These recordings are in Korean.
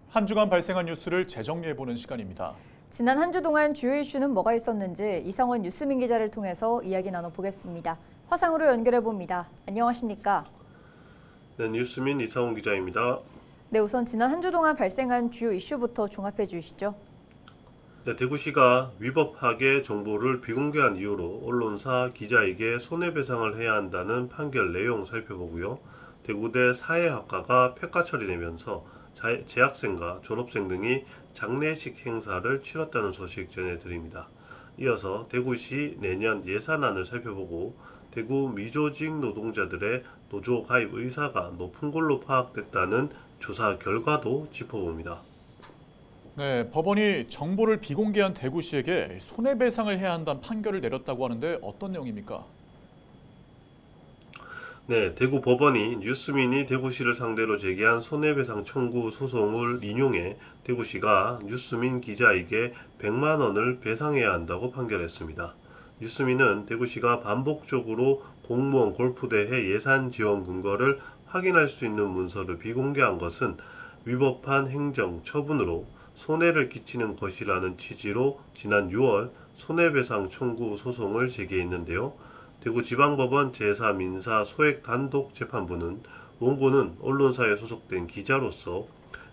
한 주간 발생한 뉴스를 재정리해보는 시간입니다. 지난 한 주 동안 주요 이슈는 뭐가 있었는지 이상원 뉴스민 기자를 통해서 이야기 나눠보겠습니다. 화상으로 연결해봅니다. 안녕하십니까? 네, 뉴스민 이상원 기자입니다. 네, 우선 지난 한 주 동안 발생한 주요 이슈부터 종합해 주시죠. 네, 대구시가 위법 파괴 정보를 비공개한 이유로 언론사, 기자에게 손해배상을 해야 한다는 판결 내용 살펴보고요. 대구대 사회학과가 평가 처리되면서 재학생과 졸업생 등이 장례식 행사를 치렀다는 소식 전해드립니다. 이어서 대구시 내년 예산안을 살펴보고 대구 미조직 노동자들의 노조 가입 의사가 높은 걸로 파악됐다는 조사 결과도 짚어봅니다. 네, 법원이 정보를 비공개한 대구시에게 손해배상을 해야 한다는 판결을 내렸다고 하는데 어떤 내용입니까? 네, 대구 법원이 뉴스민이 대구시를 상대로 제기한 손해배상 청구 소송을 인용해 대구시가 뉴스민 기자에게 100만 원을 배상해야 한다고 판결했습니다. 뉴스민은 대구시가 반복적으로 공무원 골프대회 예산 지원 근거를 확인할 수 있는 문서를 비공개한 것은 위법한 행정 처분으로 손해를 끼치는 것이라는 취지로 지난 6월 손해배상 청구 소송을 제기했는데요. 대구지방법원 제4민사 소액 단독 재판부는 원고는 언론사에 소속된 기자로서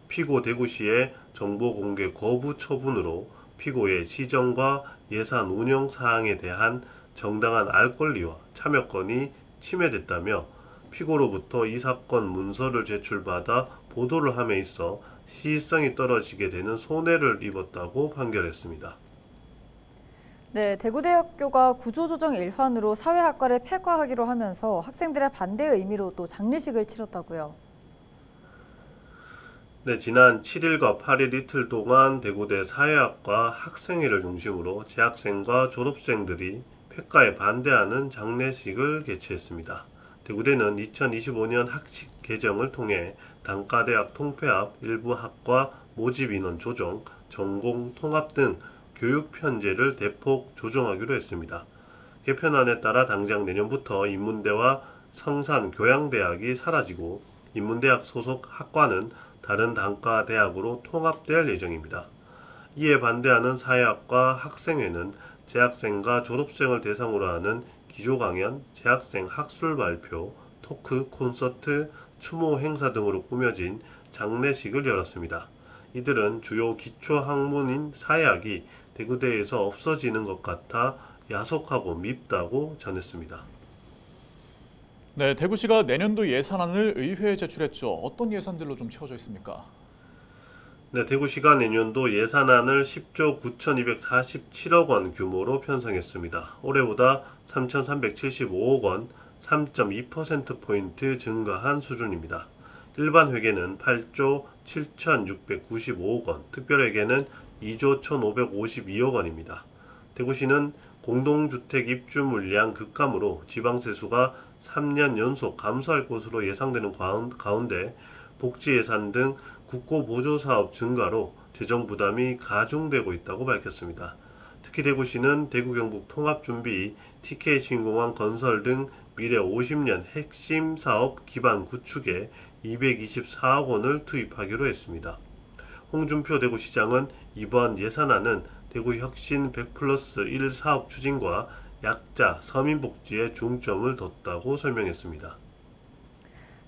피고 대구시의 정보 공개 거부 처분으로 피고의 시정과 예산 운영 사항에 대한 정당한 알 권리와 참여권이 침해됐다며 피고로부터 이 사건 문서를 제출받아 보도를 함에 있어 시의성이 떨어지게 되는 손해를 입었다고 판결했습니다. 네, 대구대학교가 구조조정 일환으로 사회학과를 폐과하기로 하면서 학생들의 반대의 의미로 또 장례식을 치렀다고요. 네, 지난 7일과 8일 이틀 동안 대구대 사회학과 학생회를 중심으로 재학생과 졸업생들이 폐과에 반대하는 장례식을 개최했습니다. 대구대는 2025년 학칙 개정을 통해 단과대학 통폐합, 일부 학과 모집 인원 조정, 전공 통합 등 교육 편제를 대폭 조정하기로 했습니다. 개편안에 따라 당장 내년부터 인문대와 성산교양대학이 사라지고 인문대학 소속 학과는 다른 단과대학으로 통합될 예정입니다. 이에 반대하는 사회학과 학생회는 재학생과 졸업생을 대상으로 하는 기조강연, 재학생 학술 발표, 토크, 콘서트, 추모 행사 등으로 꾸며진 장례식을 열었습니다. 이들은 주요 기초학문인 사회학이 대구대에서 없어지는 것 같아 야속하고 밉다고 전했습니다. 네, 대구시가 내년도 예산안을 의회에 제출했죠. 어떤 예산들로 좀 채워져 있습니까? 네, 대구시가 내년도 예산안을 10조 9,247억 원 규모로 편성했습니다. 올해보다 3,375억 원, 3.2%포인트 증가한 수준입니다. 일반 회계는 8조 7,695억 원, 특별회계는 2조 1,552억 원입니다. 대구시는 공동주택 입주 물량 급감으로 지방세수가 3년 연속 감소할 것으로 예상되는 가운데 복지 예산 등 국고보조사업 증가로 재정 부담이 가중되고 있다고 밝혔습니다. 특히 대구시는 대구경북 통합준비, TK 신공항 건설 등 미래 50년 핵심 사업 기반 구축에 224억 원을 투입하기로 했습니다. 홍준표 대구시장은 이번 예산안은 대구혁신 100+1 사업 추진과 약자, 서민복지에 중점을 뒀다고 설명했습니다.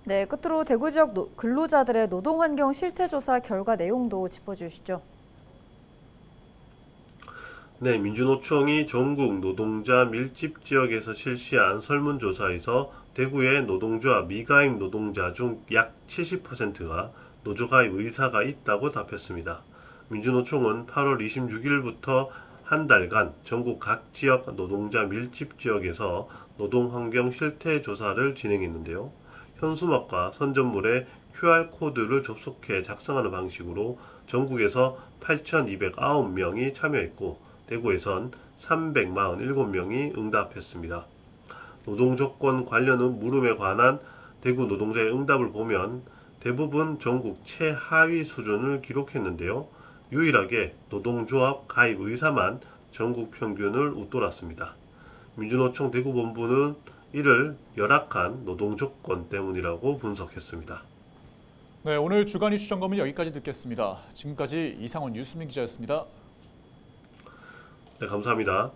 네, 끝으로 대구 지역 근로자들의 노동환경 실태조사 결과 내용도 짚어주시죠. 네, 민주노총이 전국 노동자 밀집 지역에서 실시한 설문조사에서 대구의 노동조합 미가입 노동자 중 약 70%가 노조가입 의사가 있다고 답했습니다. 민주노총은 8월 26일부터 한 달간 전국 각 지역 노동자 밀집 지역에서 노동환경 실태조사를 진행했는데요. 현수막과 선전물에 QR코드를 접속해 작성하는 방식으로 전국에서 8,209명이 참여했고 대구에선 347명이 응답했습니다. 노동조건 관련 물음에 관한 대구 노동자의 응답을 보면 대부분 전국 최하위 수준을 기록했는데요. 유일하게 노동조합 가입 의사만 전국 평균을 웃돌았습니다. 민주노총 대구본부는 이를 열악한 노동조건 때문이라고 분석했습니다. 네, 오늘 주간 이슈 점검은 여기까지 듣겠습니다. 지금까지 이상원 유수민 기자였습니다. 네, 감사합니다.